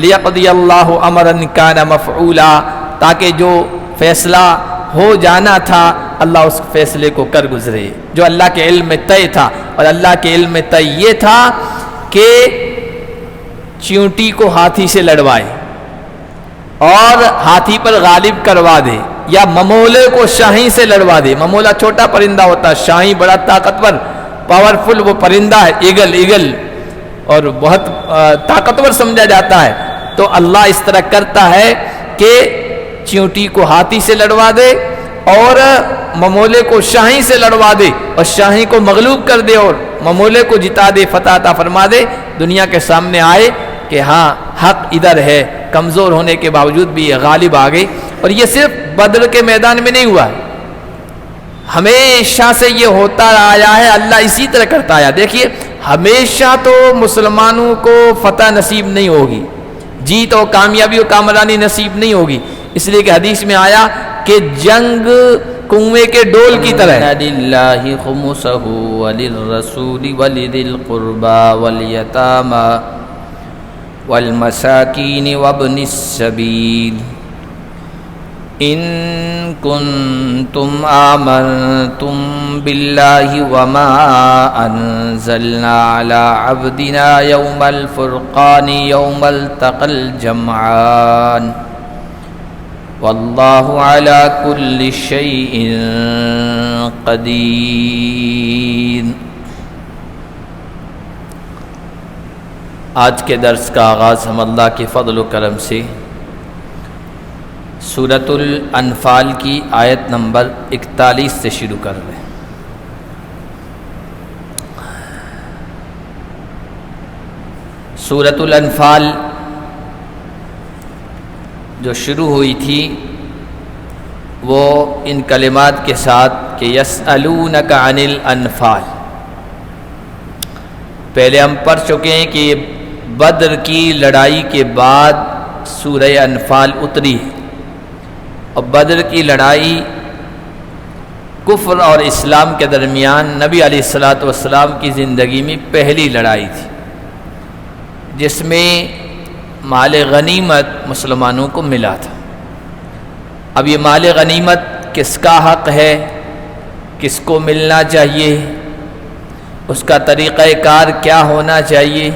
لیقضی اللہ امرا کان مفعولا، تاکہ جو فیصلہ ہو جانا تھا اللہ اس فیصلے کو کر گزرے جو اللہ کے علم میں طے تھا۔ اور اللہ کے علم میں طے یہ تھا کہ چیونٹی کو ہاتھی سے لڑوائے اور ہاتھی پر غالب کروا دے، یا ممولے کو شاہین سے لڑوا دے۔ ممولا چھوٹا پرندہ ہوتا ہے، شاہین بڑا طاقتور پاورفل وہ پرندہ ہے، ایگل اور بہت طاقتور سمجھا جاتا ہے۔ تو اللہ اس طرح کرتا ہے کہ چیونٹی کو ہاتھی سے لڑوا دے اور ممولے کو شاہین سے لڑوا دے، اور شاہین کو مغلوب کر دے اور ممولے کو جتا دے، فتح عطا فرما دے، دنیا کے سامنے آئے کہ ہاں حق ادھر ہے، کمزور ہونے کے باوجود بھی یہ غالب آ گئی۔ اور یہ صرف بدر کے میدان میں نہیں ہوا، ہمیشہ سے یہ ہوتا آیا ہے، اللہ اسی طرح کرتا آیا۔ دیکھیے ہمیشہ تو مسلمانوں کو فتح نصیب نہیں ہوگی، جیت اور کامیابی و کامرانی نصیب نہیں ہوگی، اس لیے کہ حدیث میں آیا کہ جنگ کنویں کے ڈول کی طرح ہے۔ للہ خمسہ وللرسول ولذی القربى والیتامى والمساکین وابن السبیل ان کنتم آمنتم باللہ وما انزلنا علی عبدنا یوم الفرقان یوم التقى الجمعان واللہ علی کل شیء قدیر۔ آج کے درس کا آغاز ہم اللہ کے فضل و کرم سے سورۃ الانفال کی آیت نمبر 41 سے شروع کر رہے ہیں۔ سورۃ الانفال جو شروع ہوئی تھی وہ ان کلمات کے ساتھ کہ یسألونک عن الانفال، پہلے ہم پڑھ چکے ہیں کہ بدر کی لڑائی کے بعد سورہ انفال اتری ہے، اور بدر کی لڑائی کفر اور اسلام کے درمیان نبی علیہ السلام کی زندگی میں پہلی لڑائی تھی، جس میں مال غنیمت مسلمانوں کو ملا تھا۔ اب یہ مال غنیمت کس کا حق ہے، کس کو ملنا چاہیے، اس کا طریقہ کار کیا ہونا چاہیے،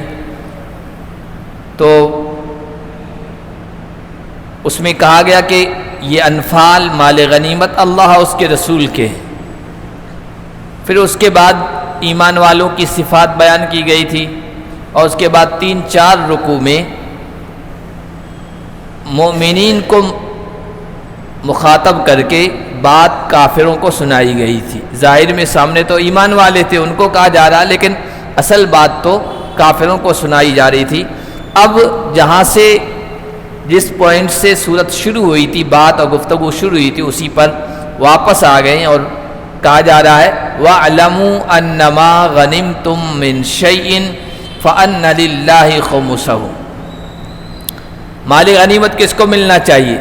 تو اس میں کہا گیا کہ یہ انفال مال غنیمت اللہ اس کے رسول کے، پھر اس کے بعد ایمان والوں کی صفات بیان کی گئی تھی، اور اس کے بعد 3-4 رکوع میں مومنین کو مخاطب کر کے بات کافروں کو سنائی گئی تھی۔ ظاہر میں سامنے تو ایمان والے تھے، ان کو کہا جا رہا، لیکن اصل بات تو کافروں کو سنائی جا رہی تھی۔ اب جہاں سے جس پوائنٹ سے صورت شروع ہوئی تھی، بات اور گفتگو شروع ہوئی تھی، اسی پر واپس آ گئے اور کہا جا رہا ہے وَاعْلَمُوا أَنَّمَا غَنِمْتُم مِّن شَيْءٍ فَأَنَّ لِلَّهِ خُمُسَهُ۔ مال غنیمت کس کو ملنا چاہیے،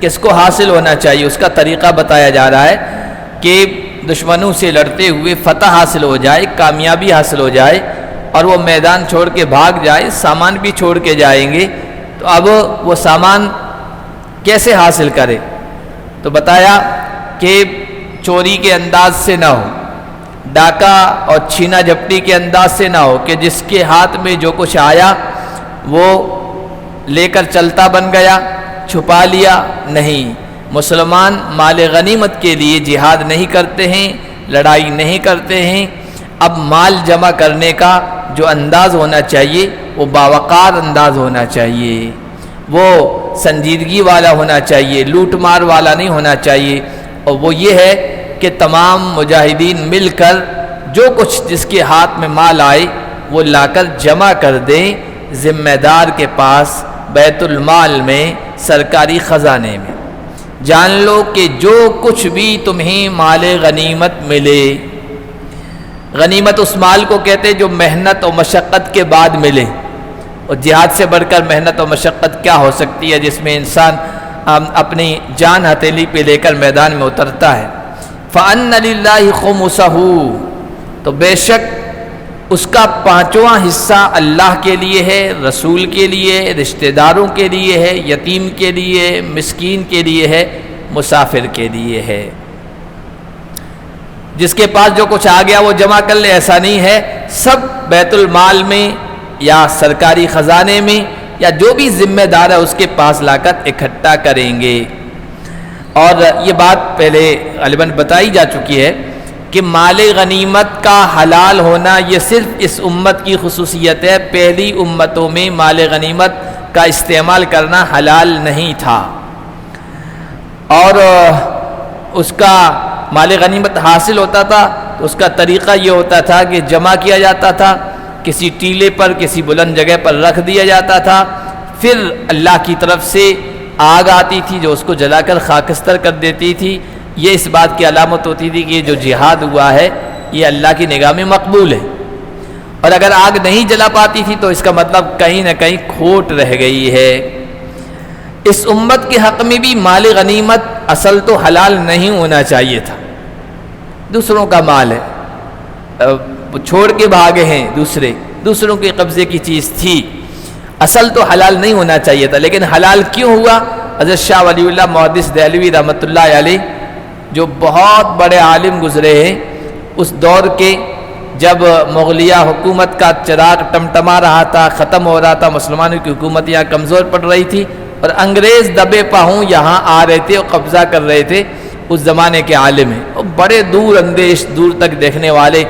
کس کو حاصل ہونا چاہیے، اس کا طریقہ بتایا جا رہا ہے کہ دشمنوں سے لڑتے ہوئے فتح حاصل ہو جائے، کامیابی حاصل ہو جائے، اور وہ میدان چھوڑ کے بھاگ جائے، سامان بھی چھوڑ کے جائیں گے، تو اب وہ سامان کیسے حاصل کرے؟ تو بتایا کہ چوری کے انداز سے نہ ہو، ڈاکہ اور چھینا جھپٹی کے انداز سے نہ ہو کہ جس کے ہاتھ میں جو کچھ آیا وہ لے کر چلتا بن گیا، چھپا لیا، نہیں۔ مسلمان مال غنیمت کے لیے جہاد نہیں کرتے ہیں، لڑائی نہیں کرتے ہیں۔ اب مال جمع کرنے کا جو انداز ہونا چاہیے وہ باوقار انداز ہونا چاہیے، وہ سنجیدگی والا ہونا چاہیے، لوٹ مار والا نہیں ہونا چاہیے، اور وہ یہ ہے کہ تمام مجاہدین مل کر جو کچھ جس کے ہاتھ میں مال آئے وہ لا کر جمع کر دیں ذمہ دار کے پاس، بیت المال میں، سرکاری خزانے میں۔ جان لو کہ جو کچھ بھی تمہیں مال غنیمت ملے، غنیمت اس مال کو کہتے جو محنت اور مشقت کے بعد ملے، اور جہاد سے بڑھ کر محنت اور مشقت کیا ہو سکتی ہے جس میں انسان اپنی جان ہتھیلی پہ لے کر میدان میں اترتا ہے۔ فَأَنَّ لِلَّهِ خُمُسَهُ، تو بے شک اس کا 5واں حصہ اللہ کے لیے ہے، رسول کے لیے، رشتہ داروں کے لیے ہے، یتیم کے لیے، مسکین کے لیے ہے، مسافر کے لیے ہے۔ جس کے پاس جو کچھ آ گیا وہ جمع کر لے، ایسا نہیں ہے، سب بیت المال میں یا سرکاری خزانے میں یا جو بھی ذمہ دار ہے اس کے پاس لا کر اکٹھا کریں گے۔ اور یہ بات پہلے غالباً بتائی جا چکی ہے کہ مال غنیمت کا حلال ہونا یہ صرف اس امت کی خصوصیت ہے، پہلی امتوں میں مال غنیمت کا استعمال کرنا حلال نہیں تھا، اور اس کا مال غنیمت حاصل ہوتا تھا تو اس کا طریقہ یہ ہوتا تھا کہ جمع کیا جاتا تھا، کسی ٹیلے پر کسی بلند جگہ پر رکھ دیا جاتا تھا، پھر اللہ کی طرف سے آگ آتی تھی جو اس کو جلا کر خاکستر کر دیتی تھی۔ یہ اس بات کی علامت ہوتی تھی کہ یہ جو جہاد ہوا ہے یہ اللہ کی نگاہ میں مقبول ہے، اور اگر آگ نہیں جلا پاتی تھی تو اس کا مطلب کہیں نہ کہیں کھوٹ رہ گئی ہے۔ اس امت کے حق میں بھی مال غنیمت اصل تو حلال نہیں ہونا چاہیے تھا، دوسروں کا مال ہے، چھوڑ کے بھاگے ہیں، دوسروں کے قبضے کی چیز تھی، اصل تو حلال نہیں ہونا چاہیے تھا، لیکن حلال کیوں ہوا؟ حضرت شاہ ولی اللہ محدث دہلوی رحمۃ اللہ علیہ جو بہت بڑے عالم گزرے ہیں، اس دور کے جب مغلیہ حکومت کا چراغ ٹمٹما رہا تھا، ختم ہو رہا تھا، مسلمانوں کی حکومت یہاں کمزور پڑ رہی تھی اور انگریز دبے پاہوں یہاں آ رہے تھے اور قبضہ کر رہے تھے، اس زمانے کے عالم ہیں اور بڑے دور اندیش، دور تک دیکھنے والے،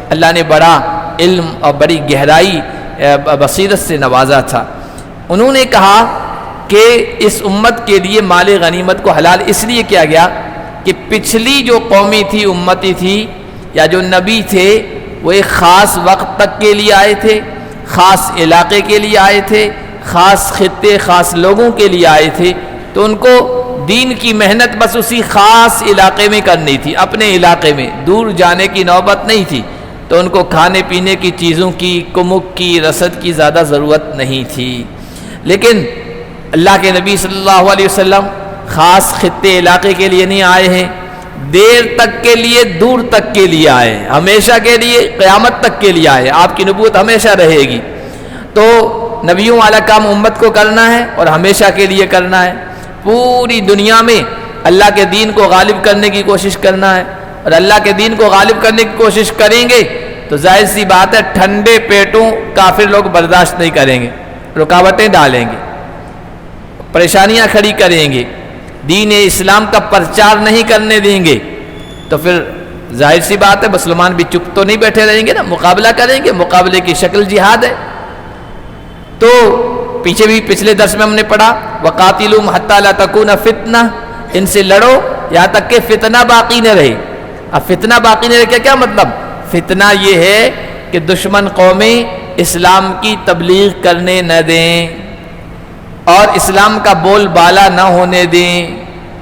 اللہ نے بڑا علم اور بڑی گہرائی بصیرت سے نوازا تھا۔ انہوں نے کہا کہ اس امت کے لیے مال غنیمت کو حلال اس لیے کیا گیا کہ پچھلی جو قومی تھی، امتی تھی یا جو نبی تھے، وہ ایک خاص وقت تک کے لیے آئے تھے، خاص علاقے کے لیے آئے تھے، خاص خطے، خاص لوگوں کے لیے آئے تھے، تو ان کو دین کی محنت بس اسی خاص علاقے میں کرنی تھی، اپنے علاقے میں، دور جانے کی نوبت نہیں تھی، تو ان کو کھانے پینے کی چیزوں کی، کمک کی، رسد کی زیادہ ضرورت نہیں تھی۔ لیکن اللہ کے نبی صلی اللہ علیہ وسلم خاص خطے علاقے کے لیے نہیں آئے ہیں، دیر تک کے لیے، دور تک کے لیے آئے، ہمیشہ کے لیے، قیامت تک کے لیے آئے، آپ کی نبوت ہمیشہ رہے گی، تو نبیوں والا کام امت کو کرنا ہے اور ہمیشہ کے لیے کرنا ہے، پوری دنیا میں اللہ کے دین کو غالب کرنے کی کوشش کرنا ہے، اور اللہ کے دین کو غالب کرنے کی کوشش کریں گے تو ظاہر سی بات ہے ٹھنڈے پیٹوں کافر لوگ برداشت نہیں کریں گے، رکاوٹیں ڈالیں گے، پریشانیاں کھڑی کریں گے، دین اسلام کا پرچار نہیں کرنے دیں گے، تو پھر ظاہر سی بات ہے مسلمان بھی چپ تو نہیں بیٹھے رہیں گے نا، مقابلہ کریں گے، مقابلے کی شکل جہاد ہے۔ تو پیچھے بھی پچھلے درس میں ہم نے پڑھا وَقَاتِلُوهُمْ حَتَّى لَا تَكُونَ فِتْنَةٌ، ان سے لڑو یہاں تک کہ فتنہ باقی نہ رہے۔ اب فتنہ باقی نہ رہے کیا مطلب؟ فتنہ یہ ہے کہ دشمن قومیں اسلام کی تبلیغ کرنے نہ دیں اور اسلام کا بول بالا نہ ہونے دیں،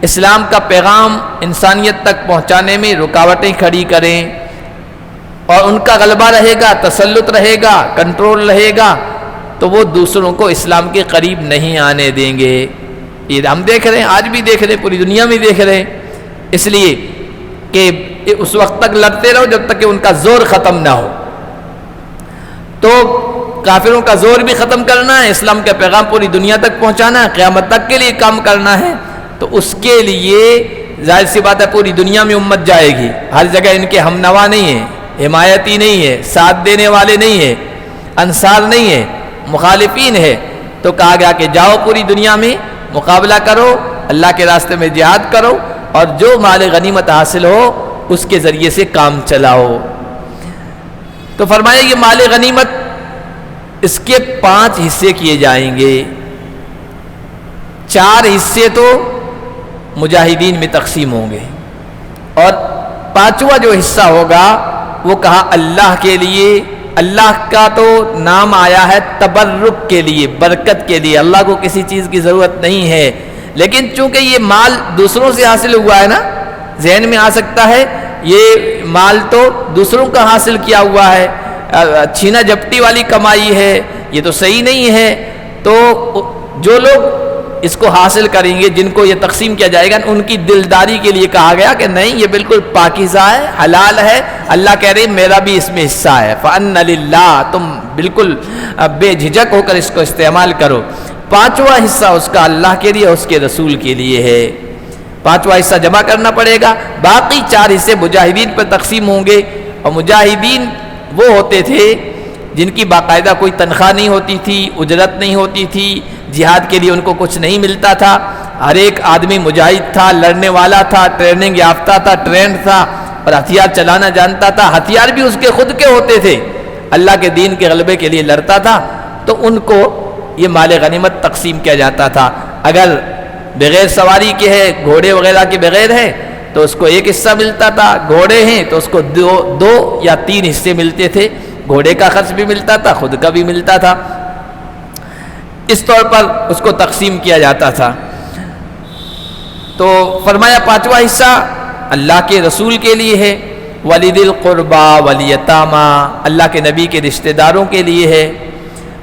اسلام کا پیغام انسانیت تک پہنچانے میں رکاوٹیں کھڑی کریں، اور ان کا غلبہ رہے گا، تسلط رہے گا، کنٹرول رہے گا، تو وہ دوسروں کو اسلام کے قریب نہیں آنے دیں گے۔ یہ ہم دیکھ رہے ہیں، آج بھی دیکھ رہے ہیں، پوری دنیا میں دیکھ رہے ہیں، اس لیے کہ اس وقت تک لڑتے رہو جب تک کہ ان کا زور ختم نہ ہو۔ تو کافروں کا زور بھی ختم کرنا ہے، اسلام کا پیغام پوری دنیا تک پہنچانا ہے، قیامت تک کے لیے کام کرنا ہے، تو اس کے لیے ظاہر سی بات ہے پوری دنیا میں امت جائے گی، ہر جگہ ان کے ہم نوا نہیں ہیں، حمایتی نہیں ہے، ساتھ دینے والے نہیں ہیں، انصار نہیں ہے، مخالفین ہے، تو کہا گیا کہ جاؤ پوری دنیا میں مقابلہ کرو، اللہ کے راستے میں جہاد کرو، اور جو مال غنیمت حاصل ہو اس کے ذریعے سے کام چلاؤ۔ تو فرمایا یہ مال غنیمت اس کے 5 حصے کیے جائیں گے، 4 حصے تو مجاہدین میں تقسیم ہوں گے، اور 5واں جو حصہ ہوگا وہ کہا اللہ کے لیے۔ اللہ کا تو نام آیا ہے تبرک کے لیے، برکت کے لیے، اللہ کو کسی چیز کی ضرورت نہیں ہے، لیکن چونکہ یہ مال دوسروں سے حاصل ہوا ہے نا، ذہن میں آ سکتا ہے یہ مال تو دوسروں کا حاصل کیا ہوا ہے، چھینا جھپٹی والی کمائی ہے، یہ تو صحیح نہیں ہے، تو جو لوگ اس کو حاصل کریں گے، جن کو یہ تقسیم کیا جائے گا، ان کی دلداری کے لیے کہا گیا کہ نہیں یہ بالکل پاکیزہ ہے، حلال ہے، اللہ کہہ رہے میرا بھی اس میں حصہ ہے، فَأَنَّ لِلَّهِ، تم بالکل بے جھجک ہو کر اس کو استعمال کرو۔ پانچواں حصہ اس کا اللہ کے لیے، اس کے رسول کے لیے ہے، پانچواں حصہ جمع کرنا پڑے گا، باقی 4 حصے مجاہدین پر تقسیم ہوں گے۔ اور مجاہدین وہ ہوتے تھے جن کی باقاعدہ کوئی تنخواہ نہیں ہوتی تھی، اجرت نہیں ہوتی تھی، جہاد کے لیے ان کو کچھ نہیں ملتا تھا، ہر ایک آدمی مجاہد تھا، لڑنے والا تھا، ٹریننگ یافتہ تھا، ٹرینڈ تھا اور ہتھیار چلانا جانتا تھا، ہتھیار بھی اس کے خود کے ہوتے تھے، اللہ کے دین کے غلبے کے لیے لڑتا تھا، تو ان کو یہ مال غنیمت تقسیم کیا جاتا تھا۔ اگر بغیر سواری کے ہے، گھوڑے وغیرہ کے بغیر ہے تو اس کو 1 حصہ ملتا تھا، گھوڑے ہیں تو اس کو 2 یا 3 حصے ملتے تھے، گھوڑے کا خرچ بھی ملتا تھا، خود کا بھی ملتا تھا، اس طور پر اس کو تقسیم کیا جاتا تھا۔ تو فرمایا 5واں حصہ اللہ کے رسول کے لیے ہے، وَلِذِي الْقُرْبَى وَالْيَتَامَى، اللہ کے نبی کے رشتہ داروں کے لیے ہے۔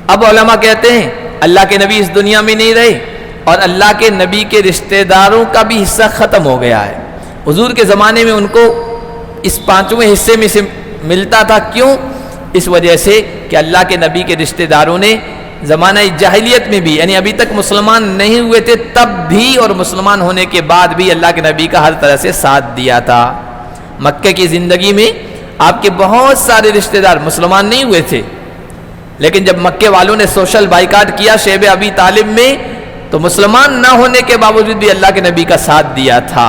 اب علماء کہتے ہیں اللہ کے نبی اس دنیا میں نہیں رہے اور اللہ کے نبی کے رشتہ داروں کا بھی حصہ ختم ہو گیا ہے۔ حضور کے زمانے میں ان کو اس 5ویں حصے میں سے ملتا تھا، کیوں؟ اس وجہ سے کہ اللہ کے نبی کے رشتہ داروں نے زمانہ جاہلیت میں بھی، یعنی ابھی تک مسلمان نہیں ہوئے تھے تب بھی اور مسلمان ہونے کے بعد بھی اللہ کے نبی کا ہر طرح سے ساتھ دیا تھا۔ مکہ کی زندگی میں آپ کے بہت سارے رشتہ دار مسلمان نہیں ہوئے تھے، لیکن جب مکے والوں نے سوشل بائیکاٹ کیا شیب ابی طالب میں، تو مسلمان نہ ہونے کے باوجود بھی اللہ کے نبی کا ساتھ دیا تھا،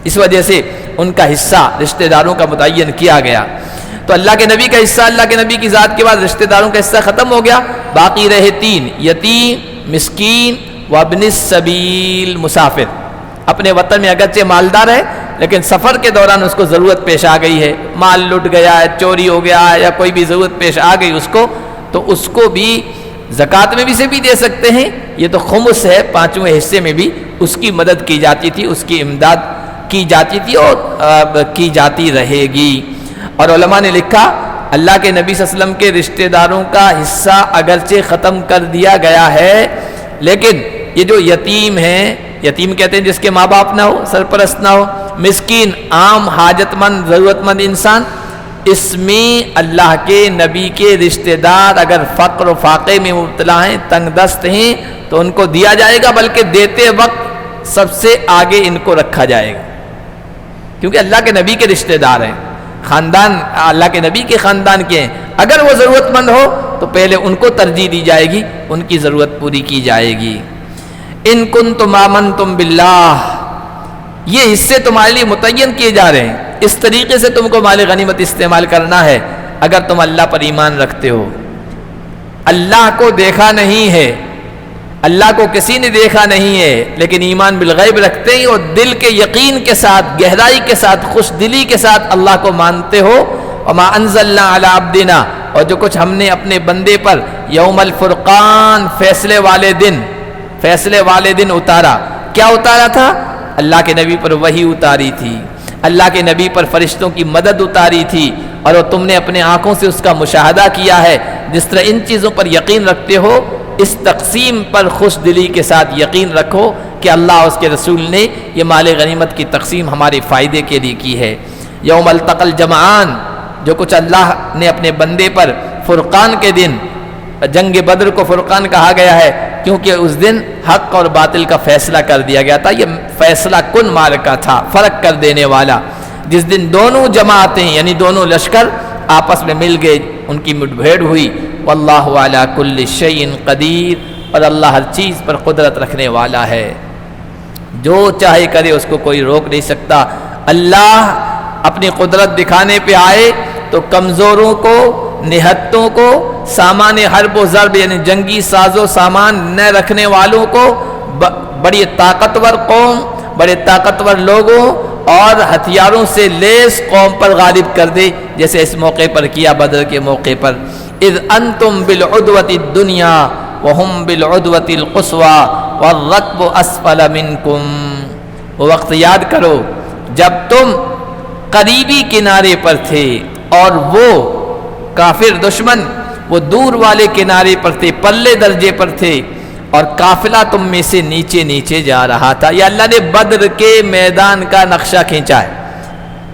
اس وجہ سے ان کا حصہ رشتہ داروں کا متعین کیا گیا۔ تو اللہ کے نبی کا حصہ، اللہ کے نبی کی ذات کے بعد رشتہ داروں کا حصہ ختم ہو گیا، باقی رہے 3، یتیم، مسکین وابن السبیل، مسافر۔ اپنے وطن میں اگرچہ مالدار ہے لیکن سفر کے دوران اس کو ضرورت پیش آ گئی ہے، مال لٹ گیا ہے، چوری ہو گیا ہے یا کوئی بھی ضرورت پیش آ گئی اس کو، تو اس کو بھی زکوٰۃ میں بھی سے بھی دے سکتے ہیں، یہ تو خمس ہے، 5ویں حصے میں بھی اس کی مدد کی جاتی تھی، اس کی امداد کی جاتی تھی اور کی جاتی رہے گی۔ اور علماء نے لکھا اللہ کے نبی صلی اللہ علیہ وسلم کے رشتہ داروں کا حصہ اگرچہ ختم کر دیا گیا ہے، لیکن یہ جو یتیم ہیں، یتیم کہتے ہیں جس کے ماں باپ نہ ہو، سرپرست نہ ہو، مسکین عام حاجت مند ضرورت مند انسان، اس میں اللہ کے نبی کے رشتہ دار اگر فقر و فاقے میں مبتلا ہیں، تنگ دست ہیں، تو ان کو دیا جائے گا، بلکہ دیتے وقت سب سے آگے ان کو رکھا جائے گا، کیونکہ اللہ کے نبی کے رشتہ دار ہیں، خاندان اللہ کے نبی کے خاندان کے ہیں، اگر وہ ضرورت مند ہو تو پہلے ان کو ترجیح دی جائے گی، ان کی ضرورت پوری کی جائے گی۔ ان کنتم آمنتم باللہ، یہ حصے تمہارے لیے متعین کیے جا رہے ہیں، اس طریقے سے تم کو مال غنیمت استعمال کرنا ہے اگر تم اللہ پر ایمان رکھتے ہو۔ اللہ کو دیکھا نہیں ہے، اللہ کو کسی نے دیکھا نہیں ہے، لیکن ایمان بالغیب رکھتے ہیں اور دل کے یقین کے ساتھ، گہرائی کے ساتھ، خوش دلی کے ساتھ اللہ کو مانتے ہو۔ وما انزلنا علی عبدنا، اور جو کچھ ہم نے اپنے بندے پر یوم الفرقان، فیصلے والے دن اتارا، کیا اتارا تھا؟ اللہ کے نبی پر وحی اتاری تھی، اللہ کے نبی پر فرشتوں کی مدد اتاری تھی، اور تم نے اپنے آنکھوں سے اس کا مشاہدہ کیا ہے۔ جس طرح ان چیزوں پر یقین رکھتے ہو، اس تقسیم پر خوش دلی کے ساتھ یقین رکھو کہ اللہ اور اس کے رسول نے یہ مال غنیمت کی تقسیم ہمارے فائدے کے لیے کی ہے۔ یوم التقى الجمعان، جو کچھ اللہ نے اپنے بندے پر فرقان کے دن، جنگ بدر کو فرقان کہا گیا ہے کیونکہ اس دن حق اور باطل کا فیصلہ کر دیا گیا تھا، یہ فیصلہ کن معرکہ تھا، فرق کر دینے والا، جس دن دونوں جماعتیں یعنی دونوں لشکر آپس میں مل گئے، ان کی مٹ بھیڑ ہوئی۔ واللہ علی کل شیء قدیر، اور اللہ ہر چیز پر قدرت رکھنے والا ہے، جو چاہے کرے اس کو کوئی روک نہیں سکتا۔ اللہ اپنی قدرت دکھانے پہ آئے تو کمزوروں کو، نہتوں کو، سامان حرب و ضرب یعنی جنگی ساز و سامان نہ رکھنے والوں کو، بڑی طاقتور قوم، بڑے طاقتور لوگوں اور ہتھیاروں سے لیس قوم پر غالب کر دے، جیسے اس موقع پر کیا بدر کے موقع پر۔ اذ انتم بالعدوۃ الدنیا وهم بالعدوۃ القصوى والركب اسفل منکم، وہ وقت یاد کرو جب تم قریبی کنارے پر تھے اور وہ کافر دشمن وہ دور والے کنارے پر تھے، پلے درجے پر تھے، اور قافلہ تم میں سے نیچے نیچے جا رہا تھا. یہ اللہ نے بدر کے میدان کا نقشہ کھینچا ہے.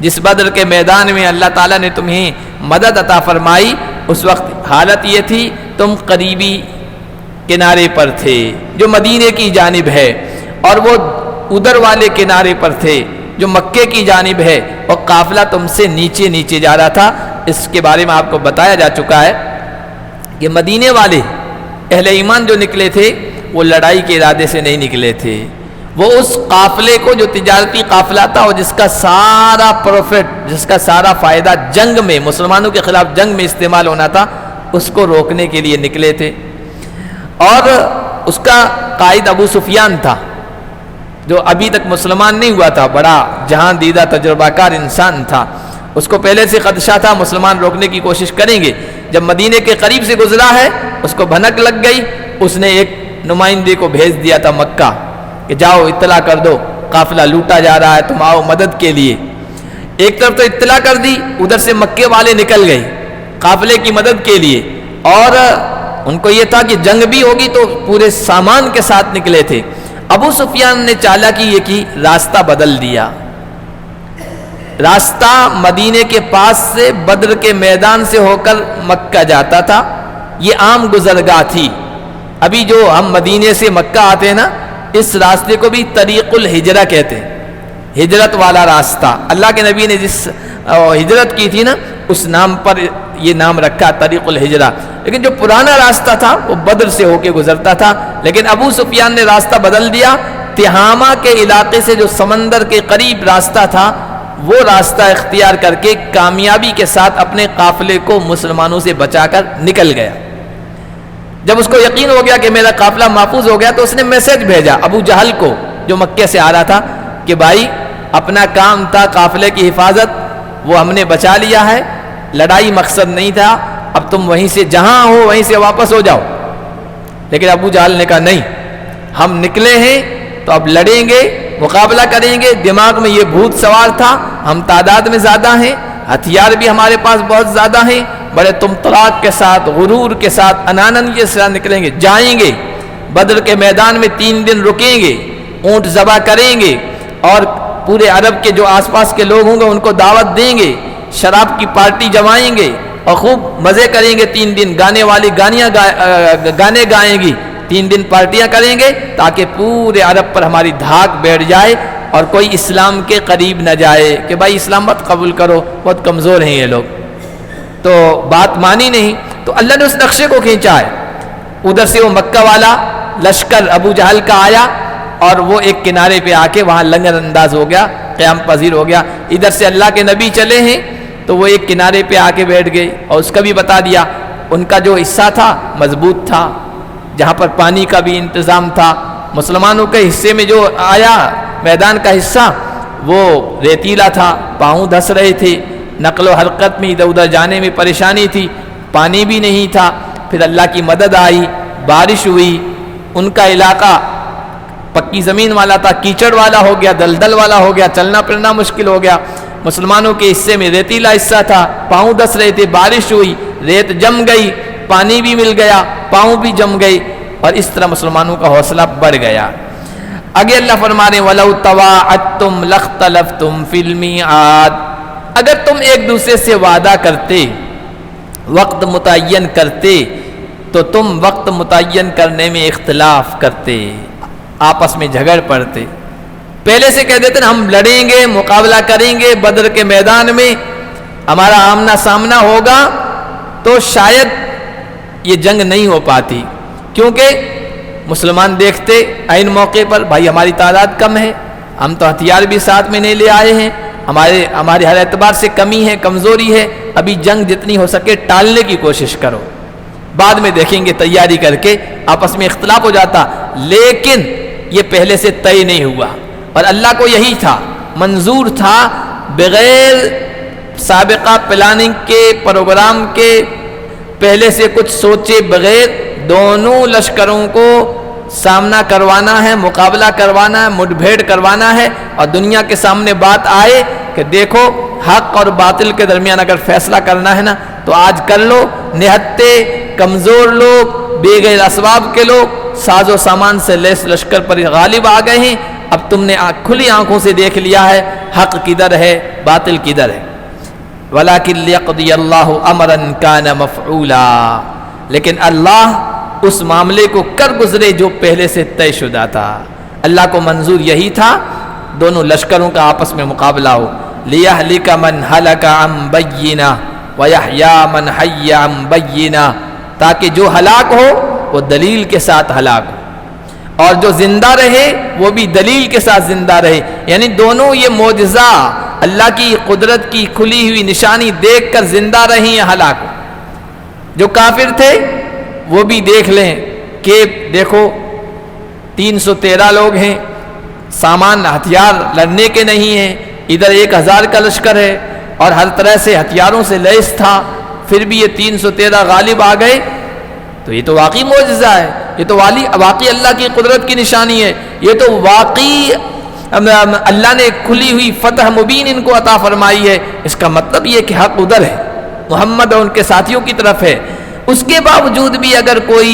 جس بدر کے میدان میں اللہ تعالیٰ نے تمہیں مدد عطا فرمائی اس وقت حالت یہ تھی تم قریبی کنارے پر تھے جو مدینے کی جانب ہے، اور وہ ادھر والے کنارے پر تھے جو مکے کی جانب ہے، اور قافلہ تم سے نیچے نیچے جا رہا تھا. اس کے بارے میں آپ کو بتایا جا چکا ہے کہ مدینے والے اہل ایمان جو نکلے تھے وہ لڑائی کے ارادے سے نہیں نکلے تھے. وہ اس قافلے کو جو تجارتی قافلہ تھا اور جس کا سارا پروفٹ، جس کا سارا فائدہ جنگ میں، مسلمانوں کے خلاف جنگ میں استعمال ہونا تھا، اس کو روکنے کے لیے نکلے تھے. اور اس کا قائد ابو سفیان تھا جو ابھی تک مسلمان نہیں ہوا تھا، بڑا جہان دیدہ تجربہ کار انسان تھا. اس کو پہلے سے خدشہ تھا مسلمان روکنے کی کوشش کریں گے. جب مدینے کے قریب سے گزرا ہے اس کو بھنک لگ گئی. اس نے ایک نمائندے کو بھیج دیا تھا مکہ کہ جاؤ اطلاع کر دو قافلہ لوٹا جا رہا ہے، تم آؤ مدد کے لیے. ایک طرف تو اطلاع کر دی، ادھر سے مکے والے نکل گئے قافلے کی مدد کے لیے، اور ان کو یہ تھا کہ جنگ بھی ہوگی تو پورے سامان کے ساتھ نکلے تھے. ابو سفیان نے چالاکی یہ کی، راستہ بدل دیا. راستہ مدینے کے پاس سے بدر کے میدان سے ہو کر مکہ جاتا تھا. یہ عام گزرگاہ تھی. ابھی جو ہم مدینے سے مکہ آتے ہیں نا، اس راستے کو بھی طریق الہجرہ کہتے ہیں، ہجرت والا راستہ. اللہ کے نبی نے جس ہجرت کی تھی نا اس نام پر یہ نام رکھا طریق الہجرہ. لیکن جو پرانا راستہ تھا وہ بدر سے ہو کے گزرتا تھا. لیکن ابو سفیان نے راستہ بدل دیا. تہامہ کے علاقے سے جو سمندر کے قریب راستہ تھا وہ راستہ اختیار کر کے کامیابی کے ساتھ اپنے قافلے کو مسلمانوں سے بچا کر نکل گیا. جب اس کو یقین ہو گیا کہ میرا قافلہ محفوظ ہو گیا تو اس نے میسج بھیجا ابو جہل کو جو مکے سے آ رہا تھا کہ بھائی اپنا کام تھا قافلے کی حفاظت، وہ ہم نے بچا لیا ہے، لڑائی مقصد نہیں تھا، اب تم وہیں سے جہاں ہو وہیں سے واپس ہو جاؤ. لیکن ابو جہل نے کہا نہیں، ہم نکلے ہیں تو اب لڑیں گے، مقابلہ کریں گے. دماغ میں یہ بھوت سوار تھا، ہم تعداد میں زیادہ ہیں، ہتھیار بھی ہمارے پاس بہت زیادہ ہیں، بڑے طلاق کے ساتھ، غرور کے ساتھ، انانن کے ساتھ نکلیں گے، جائیں گے بدر کے میدان میں 3 دن رکیں گے، اونٹ ذبح کریں گے، اور پورے عرب کے جو آس پاس کے لوگ ہوں گے ان کو دعوت دیں گے، شراب کی پارٹی جمائیں گے اور خوب مزے کریں گے. 3 دن گانے والی گانے گائیں گی، 3 دن پارٹیاں کریں گے تاکہ پورے عرب پر ہماری دھاک بیٹھ جائے اور کوئی اسلام کے قریب نہ جائے کہ بھائی اسلام مت قبول کرو، بہت کمزور ہیں یہ لوگ. تو بات مانی نہیں تو اللہ نے اس نقشے کو کھینچا ہے. ادھر سے وہ مکہ والا لشکر ابو جہل کا آیا اور وہ ایک کنارے پہ آ کے وہاں لنگر انداز ہو گیا، قیام پذیر ہو گیا. ادھر سے اللہ کے نبی چلے ہیں تو وہ ایک کنارے پہ آ کے بیٹھ گئے اور اس کا بھی بتا دیا. ان کا جو حصہ تھا مضبوط تھا، جہاں پر پانی کا بھی انتظام تھا. مسلمانوں کے حصے میں جو آیا میدان کا حصہ وہ ریتیلا تھا، پاؤں دھس رہے تھے، نقل و حرکت میں ادھر ادھر جانے میں پریشانی تھی، پانی بھی نہیں تھا. پھر اللہ کی مدد آئی، بارش ہوئی، ان کا علاقہ پکی زمین والا تھا، کیچڑ والا ہو گیا، دلدل والا ہو گیا، چلنا پھرنا مشکل ہو گیا. مسلمانوں کے حصے میں ریتیلا حصہ تھا، پاؤں دھس رہے تھے، بارش ہوئی، ریت جم گئی، پانی بھی مل گیا، پاؤں بھی جم گئی، اور اس طرح مسلمانوں کا حوصلہ بڑھ گیا. آگے اللہ فرما رہے ہیں وَلَوْ تَوَاعَدتُّمْ لَاخْتَلَفْتُمْ فِي الْمِيعَادِ. اگر تم ایک دوسرے سے وعدہ کرتے، وقت متعین کرتے، تو تم وقت متعین کرنے میں اختلاف کرتے، آپس میں جھگڑ پڑتے. پہلے سے کہہ دیتے نا ہم لڑیں گے، مقابلہ کریں گے بدر کے میدان میں، ہمارا آمنا سامنا ہوگا، تو شاید یہ جنگ نہیں ہو پاتی. کیونکہ مسلمان دیکھتے عین موقع پر بھائی ہماری تعداد کم ہے، ہم تو ہتھیار بھی ساتھ میں نہیں لے آئے ہیں، ہمارے ہر اعتبار سے کمی ہے، کمزوری ہے، ابھی جنگ جتنی ہو سکے ٹالنے کی کوشش کرو، بعد میں دیکھیں گے تیاری کر کے. آپس میں اختلاف ہو جاتا. لیکن یہ پہلے سے طے نہیں ہوا، اور اللہ کو یہی تھا، منظور تھا بغیر سابقہ پلاننگ کے، پروگرام کے، پہلے سے کچھ سوچے بغیر دونوں لشکروں کو سامنا کروانا ہے، مقابلہ کروانا ہے، مٹ بھیڑ کروانا ہے. اور دنیا کے سامنے بات آئے کہ دیکھو حق اور باطل کے درمیان اگر فیصلہ کرنا ہے نا تو آج کر لو. نہتے، کمزور لوگ، بے غیر اسباب کے لوگ ساز و سامان سے لیس لشکر پر غالب آ گئے ہیں، اب تم نے کھلی آنکھوں سے دیکھ لیا ہے حق کدھر ہے باطل کدھر ہے۔ وَلَكِنْ لِيَقْضِيَ اللَّهُ أَمْرًا كَانَ مَفْعُولًا، لیکن اللہ اس معاملے کو کر گزرے جو پہلے سے طے شدہ تھا۔ اللہ کو منظور یہی تھا دونوں لشکروں کا آپس میں مقابلہ ہو۔ لِيَهْلِكَ مَنْ هَلَكَ عَنْ بَيِّنَةٍ وَيَحْيَىٰ مَنْ حَيَّ عَنْ بَيِّنَةٍ، تاکہ جو ہلاک ہو وہ دلیل کے ساتھ ہلاک ہو، اور جو زندہ رہے وہ بھی دلیل کے ساتھ زندہ رہے۔ یعنی دونوں یہ معجزہ اللہ کی قدرت کی کھلی ہوئی نشانی دیکھ کر زندہ رہی یا ہلاک ہو۔ جو کافر تھے وہ بھی دیکھ لیں کہ دیکھو 313 لوگ ہیں، سامان ہتھیار لڑنے کے نہیں ہیں، ادھر 1000 کا لشکر ہے اور ہر طرح سے ہتھیاروں سے لیس تھا، پھر بھی یہ 313 غالب آ گئے، تو یہ تو واقعی معجزہ ہے، یہ تو واقعی اللہ کی قدرت کی نشانی ہے، یہ تو واقعی اللہ نے کھلی ہوئی فتح مبین ان کو عطا فرمائی ہے۔ اس کا مطلب یہ کہ حق ادھر ہے، محمد اور ان کے ساتھیوں کی طرف ہے۔ اس کے باوجود بھی اگر کوئی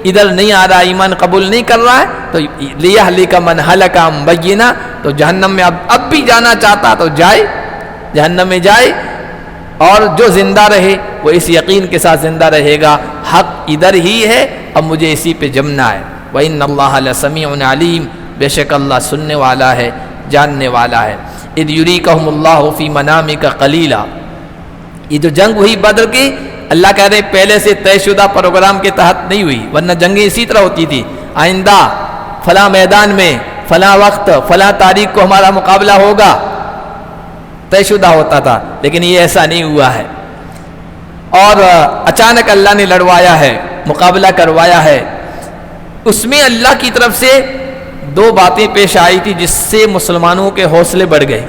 ادھر نہیں آ رہا، ایمان قبول نہیں کر رہا ہے، تو لِيَهْلِكَ مَنْ هَلَكَ عَنْ بَيِّنَةٍ، تو جہنم میں اب بھی جانا چاہتا تو جائے، جہنم میں جائے، اور جو زندہ رہے وہ اس یقین کے ساتھ زندہ رہے گا حق ادھر ہی ہے، اب مجھے اسی پہ جمنا ہے۔ وَإِنَّ اللَّهَ لَسَمِيعٌ عَلِيمٌ، بے شک اللہ سننے والا ہے، جاننے والا ہے۔ اِذْ يُرِيكَهُمُ اللَّهُ فِي مَنَامِكَ قَلِيلًا، یہ جو جنگ ہوئی بدر کی، اللہ کہہ رہے پہلے سے طے شدہ پروگرام کے تحت نہیں ہوئی، ورنہ جنگیں اسی طرح ہوتی تھی، آئندہ فلاں میدان میں فلاں وقت فلاں تاریخ کو ہمارا مقابلہ ہوگا، طے شدہ ہوتا تھا، لیکن یہ ایسا نہیں ہوا ہے، اور اچانک اللہ نے لڑوایا ہے، مقابلہ کروایا ہے۔ اس میں اللہ کی طرف سے 2 باتیں پیش آئی تھی جس سے مسلمانوں کے حوصلے بڑھ گئے،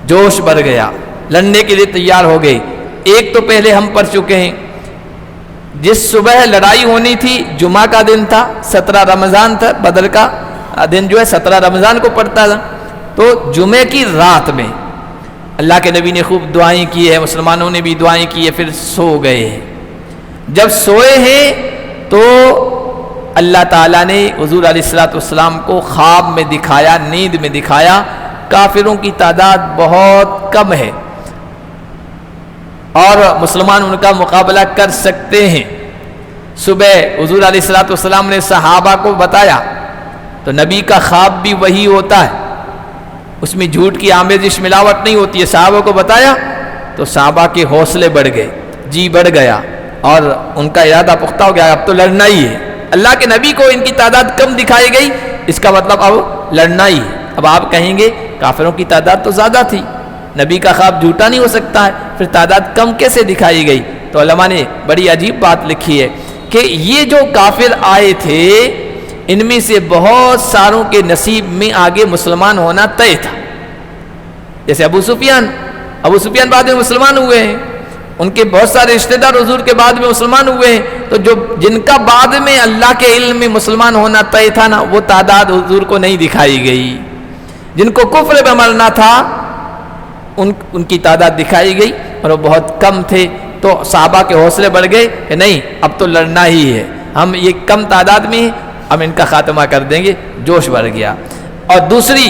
جوش بڑھ گیا، لڑنے کے لیے تیار ہو گئے۔ ایک تو پہلے ہم پڑھ چکے ہیں، جس صبح لڑائی ہونی تھی جمعہ کا دن تھا، 17 رمضان تھا، بدر کا دن جو ہے 17 رمضان کو پڑتا تھا، تو جمعے کی رات میں اللہ کے نبی نے خوب دعائیں کی ہے، مسلمانوں نے بھی دعائیں کی ہے، پھر سو گئے ہیں۔ جب سوئے ہیں تو اللہ تعالیٰ نے حضور علیہ السلام کو خواب میں دکھایا، نیند میں دکھایا، کافروں کی تعداد بہت کم ہے اور مسلمان ان کا مقابلہ کر سکتے ہیں۔ صبح حضور علیہ السلام نے صحابہ کو بتایا، تو نبی کا خواب بھی وہی ہوتا ہے، اس میں جھوٹ کی آمیزش ملاوٹ نہیں ہوتی ہے۔ صحابہ کو بتایا تو صحابہ کے حوصلے بڑھ گئے، جی بڑھ گیا، اور ان کا ارادہ پختہ ہو گیا، اب تو لڑنا ہی ہے۔ اللہ کے نبی کو ان کی تعداد کم دکھائی گئی، اس کا مطلب اب لڑنا ہی ہے۔ اب آپ کہیں گے کافروں کی تعداد تو زیادہ تھی، نبی کا خواب جھوٹا نہیں ہو سکتا ہے، پھر تعداد کم کیسے دکھائی گئی؟ تو علماء نے بڑی عجیب بات لکھی ہے کہ یہ جو کافر آئے تھے ان میں سے بہت ساروں کے نصیب میں آگے مسلمان ہونا طے تھا، جیسے ابو سفیان بعد میں مسلمان ہوئے ہیں، ان کے بہت سارے رشتہ دار حضور کے بعد میں مسلمان ہوئے ہیں، تو جو جن کا بعد میں اللہ کے علم میں مسلمان ہونا طے تھا نا، وہ تعداد حضور کو نہیں دکھائی گئی۔ جن کو کفر میں مرنا تھا ان کی تعداد دکھائی گئی اور وہ بہت کم تھے، تو صحابہ کے حوصلے بڑھ گئے کہ نہیں اب تو لڑنا ہی ہے، ہم یہ کم تعداد میں ہم ان کا خاتمہ کر دیں گے، جوش بڑھ گیا۔ اور دوسری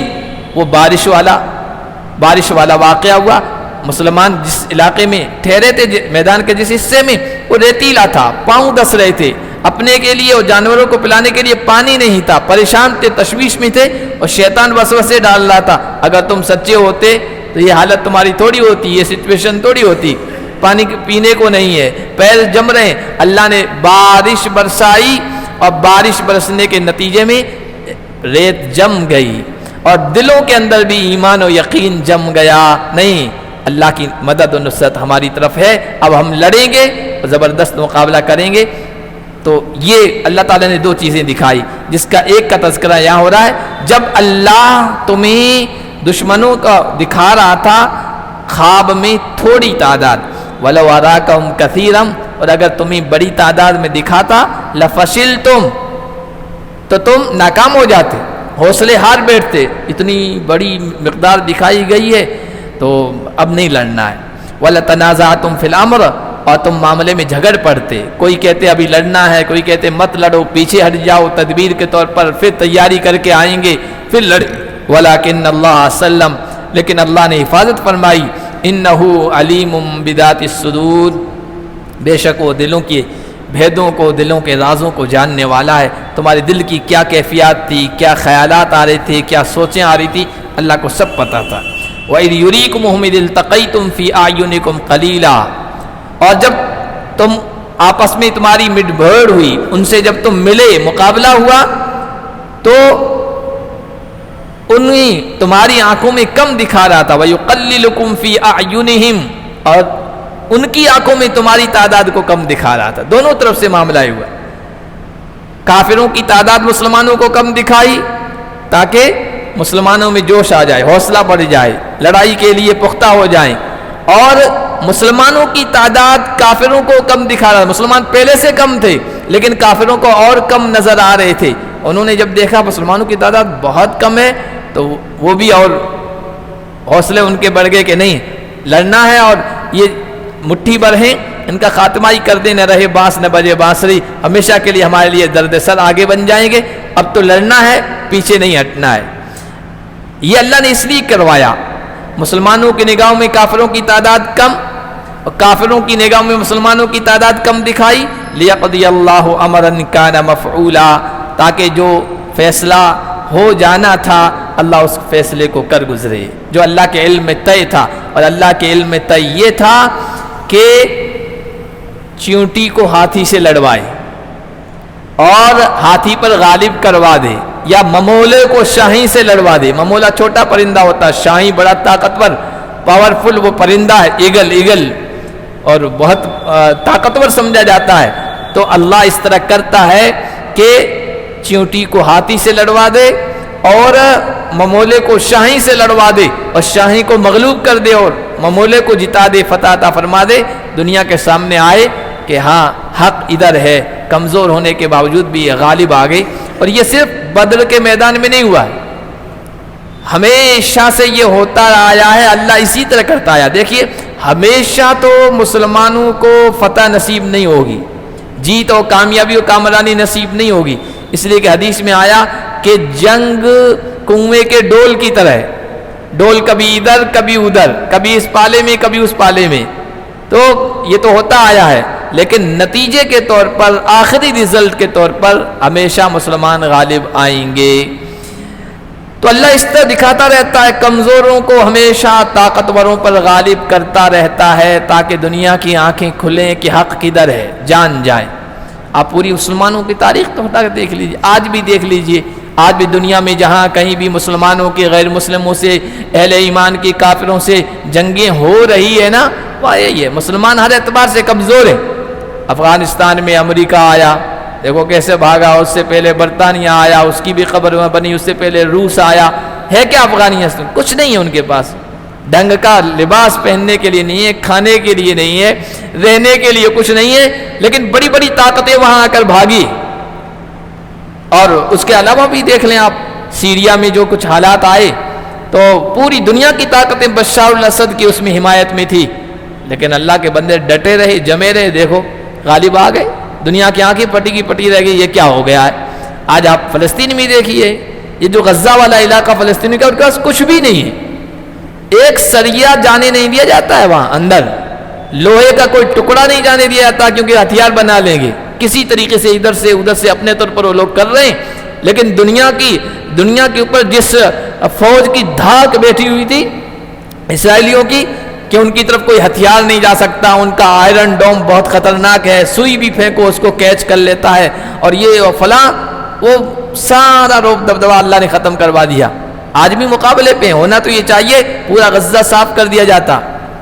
وہ بارش والا واقعہ ہوا، مسلمان جس علاقے میں ٹھہرے تھے، میدان کے جس حصے میں، وہ ریتیلا تھا، پاؤں دس رہے تھے، اپنے کے لیے اور جانوروں کو پلانے کے لیے پانی نہیں تھا، پریشان تھے، تشویش میں تھے، اور شیطان وسوسے ڈال رہا تھا، اگر تم سچے ہوتے تو یہ حالت تمہاری تھوڑی ہوتی، یہ سچویشن تھوڑی ہوتی، پانی پینے کو نہیں ہے، پیر جم رہے ہیں۔ اللہ نے بارش برسائی اور بارش برسنے کے نتیجے میں ریت جم گئی اور دلوں کے اندر بھی ایمان و یقین جم گیا، نہیں اللہ کی مدد و نصرت ہماری طرف ہے، اب ہم لڑیں گے اور زبردست مقابلہ کریں گے۔ تو یہ اللہ تعالیٰ نے 2 چیزیں دکھائی، جس کا ایک کا تذکرہ یہاں ہو رہا ہے، جب اللہ تمہیں دشمنوں کا دکھا رہا تھا خواب میں تھوڑی تعداد، وَلَوْ أَرَاكَهُمْ كَثِيرًا، اور اگر تمہیں بڑی تعداد میں دکھاتا لَفَشِلْتُمْ، تو تم ناکام ہو جاتے، حوصلے ہار بیٹھتے، اتنی بڑی مقدار دکھائی گئی ہے تو اب نہیں لڑنا ہے۔ وَلَتَنَازَعْتُمْ فِي الْأَمْرِ، اور تم معاملے میں جھگڑ پڑتے، کوئی کہتے ابھی لڑنا ہے، کوئی کہتے مت لڑو، پیچھے ہٹ جاؤ تدبیر کے طور پر، پھر تیاری کر کے آئیں گے پھر لڑ، ولیکن اللہ سلم، لیکن اللہ نے حفاظت فرمائی، انہ علیم بذات الصدور، بے شک وہ دلوں کی بھیدوں کو، دلوں کے رازوں کو جاننے والا ہے۔ تمہارے دل کی کیا کیفیات تھی، کیا خیالات آ رہے تھے، کیا سوچیں آ رہی تھی، اللہ کو سب پتہ تھا۔ وَإِذْ يُرِيكُمُهُمْ إِذِ الْتَقَيْتُمْ فِي أَعْيُنِكُمْ قَلِيلًا، اور جب تم آپس میں تمہاری مٹ بھیڑ ہوئی، ان سے جب تم ملے، مقابلہ ہوا، تو انہیں تمہاری آنکھوں میں کم دکھا رہا تھا، وَيُقَلِّلُكُمْ فِي أَعْيُنِهِمْ، اور ان کی آنکھوں میں تمہاری تعداد کو کم دکھا رہا تھا۔ دونوں طرف سے معاملہ ہوا، کافروں کی تعداد مسلمانوں کو کم دکھائی تاکہ مسلمانوں میں جوش آ جائے، حوصلہ بڑھ جائے، لڑائی کے لیے پختہ ہو جائیں، اور مسلمانوں کی تعداد کافروں کو کم دکھا رہا، مسلمان پہلے سے کم تھے لیکن کافروں کو اور کم نظر آ رہے تھے۔ انہوں نے جب دیکھا مسلمانوں کی تعداد بہت کم ہے تو وہ بھی اور حوصلے ان کے بڑھ گئے کہ نہیں لڑنا ہے، اور یہ مٹھی بھر ہیں، ان کا خاتمہ ہی کر دیں، نہ رہے بانس نہ بجے بانسری، ہمیشہ کے لیے ہمارے لیے درد سر، آگے بن جائیں گے، اب تو لڑنا ہے، پیچھے نہیں ہٹنا ہے۔ یہ اللہ نے اس لیے کروایا، مسلمانوں کی نگاہوں میں کافروں کی تعداد کم اور کافروں کی نگاہوں میں مسلمانوں کی تعداد کم دکھائی، لیقضی اللہ امرا کان مفعولا، تاکہ جو فیصلہ ہو جانا تھا اللہ اس فیصلے کو کر گزرے، جو اللہ کے علم میں طے تھا، اور اللہ کے علم میں طے یہ تھا کہ چیونٹی کو ہاتھی سے لڑوائے اور ہاتھی پر غالب کروا دے، یا ممولے کو شاہی سے لڑوا دے۔ ممولا چھوٹا پرندہ ہوتا ہے، شاہی بڑا طاقتور پاورفل وہ پرندہ ہے، ایگل اور بہت طاقتور سمجھا جاتا ہے۔ تو اللہ اس طرح کرتا ہے کہ چیونٹی کو ہاتھی سے لڑوا دے اور ممولے کو شاہی سے لڑوا دے، اور شاہی کو مغلوب کر دے اور ممولے کو جتا دے، فتح عطا فرما دے، دنیا کے سامنے آئے کہ ہاں حق ادھر ہے، کمزور ہونے کے باوجود بھی یہ غالب آ گئی۔ اور یہ صرف بدر کے میدان میں نہیں ہوا ہے، ہمیشہ سے یہ ہوتا آیا ہے، اللہ اسی طرح کرتا آیا۔ دیکھیے ہمیشہ تو مسلمانوں کو فتح نصیب نہیں ہوگی، جیت اور کامیابی اور کامرانی نصیب نہیں ہوگی، اس لیے کہ حدیث میں آیا کہ جنگ کنویں کے ڈول کی طرح ہے، ڈول کبھی ادھر کبھی ادھر، کبھی اس پالے میں کبھی اس پالے میں، تو یہ تو ہوتا آیا ہے، لیکن نتیجے کے طور پر، آخری رزلٹ کے طور پر ہمیشہ مسلمان غالب آئیں گے۔ تو اللہ اس طرح دکھاتا رہتا ہے، کمزوروں کو ہمیشہ طاقتوروں پر غالب کرتا رہتا ہے، تاکہ دنیا کی آنکھیں کھلیں کہ حق کدھر ہے، جان جائیں۔ آپ پوری مسلمانوں کی تاریخ تو ہٹا کے دیکھ لیجیے، آج بھی دیکھ لیجیے، آج بھی دنیا میں جہاں کہیں بھی مسلمانوں کے غیر مسلموں سے، اہل ایمان کی کافروں سے جنگیں ہو رہی ہے نا، وہ یہی ہے، مسلمان ہر اعتبار سے کمزور ہے۔ افغانستان میں امریکہ آیا، دیکھو کیسے بھاگا، اس سے پہلے برطانیہ آیا، اس کی بھی خبر بنی، اس سے پہلے روس آیا، ہے کیا افغانستان؟ کچھ نہیں ہے ان کے پاس، ڈھنگ کا لباس پہننے کے لیے نہیں ہے، کھانے کے لیے نہیں ہے، رہنے کے لیے کچھ نہیں ہے، لیکن بڑی بڑی طاقتیں وہاں آ کر بھاگی۔ اور اس کے علاوہ بھی دیکھ لیں آپ، سیریا میں جو کچھ حالات آئے تو پوری دنیا کی طاقتیں بشار الاسد کی اس میں حمایت میں تھی، لیکن اللہ کے بندے ڈٹے رہے، جمے رہے، دیکھو غالب آ گئے، دنیا کی آنکھیں پٹی کی پٹی رہ گئی، یہ کیا ہو گیا ہے۔ آج آپ فلسطین میں دیکھیے، یہ جو غزہ والا علاقہ فلسطین کا، ان کے پاس کچھ بھی نہیں ہے، ایک سریا جانے نہیں دیا جاتا ہے وہاں اندر، لوہے کا کوئی ٹکڑا نہیں جانے دیا جاتا، کیونکہ ہتھیار بنا لیں گے کسی طریقے سے، ادھر سے ادھر سے اپنے طور پر وہ لوگ کر رہے ہیں۔ لیکن دنیا کے اوپر جس فوج کی دھاک بیٹھی ہوئی تھی اسرائیلیوں کی، کہ ان کی طرف کوئی ہتھیار نہیں جا سکتا، ان کا آئرن ڈوم بہت خطرناک ہے، سوئی بھی پھینکو اس کو کیچ کر لیتا ہے، اور یہ فلاں، وہ سارا روب دبدبہ اللہ نے ختم کروا دیا۔ آج بھی مقابلے پہ ہونا تو یہ چاہیے پورا غزہ صاف کر دیا جاتا،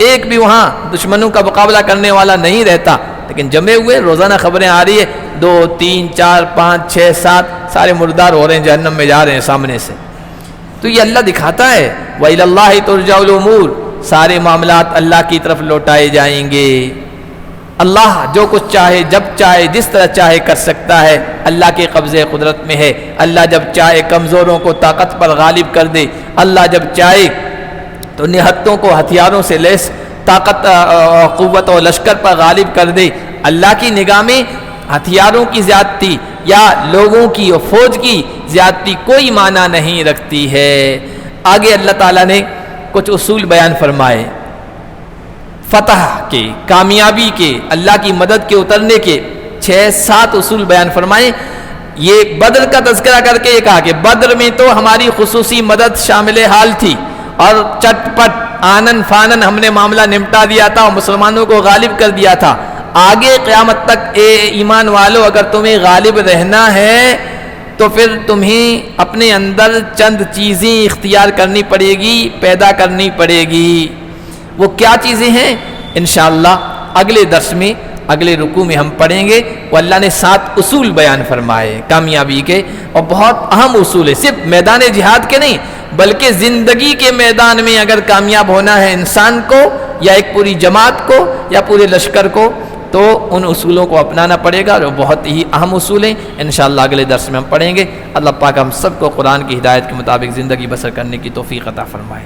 ایک بھی وہاں دشمنوں کا مقابلہ کرنے والا نہیں رہتا، لیکن جمے ہوئے روزانہ خبریں آ رہی ہے، 2 3 4 5 6 7 سارے مردار ہو رہے ہیں، جہنم میں جا رہے ہیں سامنے سے۔ تو یہ اللہ دکھاتا ہے، وَإِلَى اللَّهِ تُرْجَعُ الْأُمُورُ، سارے معاملات اللہ کی طرف لوٹائے جائیں گے۔ اللہ جو کچھ چاہے، جب چاہے، جس طرح چاہے کر سکتا ہے، اللہ کے قبضے قدرت میں ہے۔ اللہ جب چاہے کمزوروں کو طاقت پر غالب کر دے، اللہ جب چاہے تو نہتوں کو ہتھیاروں سے لیس طاقت قوت اور لشکر پر غالب کر دے. اللہ کی نگاہ میں ہتھیاروں کی زیادتی یا لوگوں کی اور فوج کی زیادتی کوئی معنی نہیں رکھتی ہے. آگے اللہ تعالیٰ نے کچھ اصول بیان فرمائے فتح کے، کامیابی کے، اللہ کی مدد کے اترنے کے 6-7 اصول بیان فرمائے. یہ بدر کا تذکرہ کر کے یہ کہا کہ بدر میں تو ہماری خصوصی مدد شامل حال تھی اور چٹ پٹ آنن فانن ہم نے معاملہ نمٹا دیا تھا اور مسلمانوں کو غالب کر دیا تھا. آگے قیامت تک اے ایمان والو اگر تمہیں غالب رہنا ہے تو پھر تمہیں اپنے اندر چند چیزیں اختیار کرنی پڑے گی، پیدا کرنی پڑے گی. وہ کیا چیزیں ہیں انشاءاللہ اگلے درس میں اگلے رکوع میں ہم پڑھیں گے. وہ اللہ نے 7 اصول بیان فرمائے کامیابی کے، اور بہت اہم اصول ہے، صرف میدان جہاد کے نہیں بلکہ زندگی کے میدان میں اگر کامیاب ہونا ہے انسان کو یا ایک پوری جماعت کو یا پورے لشکر کو تو ان اصولوں کو اپنانا پڑے گا، جو بہت ہی اہم اصول ہیں. انشاءاللہ اگلے درس میں ہم پڑھیں گے. اللہ پاک ہم سب کو قرآن کی ہدایت کے مطابق زندگی بسر کرنے کی توفیق عطا فرمائے.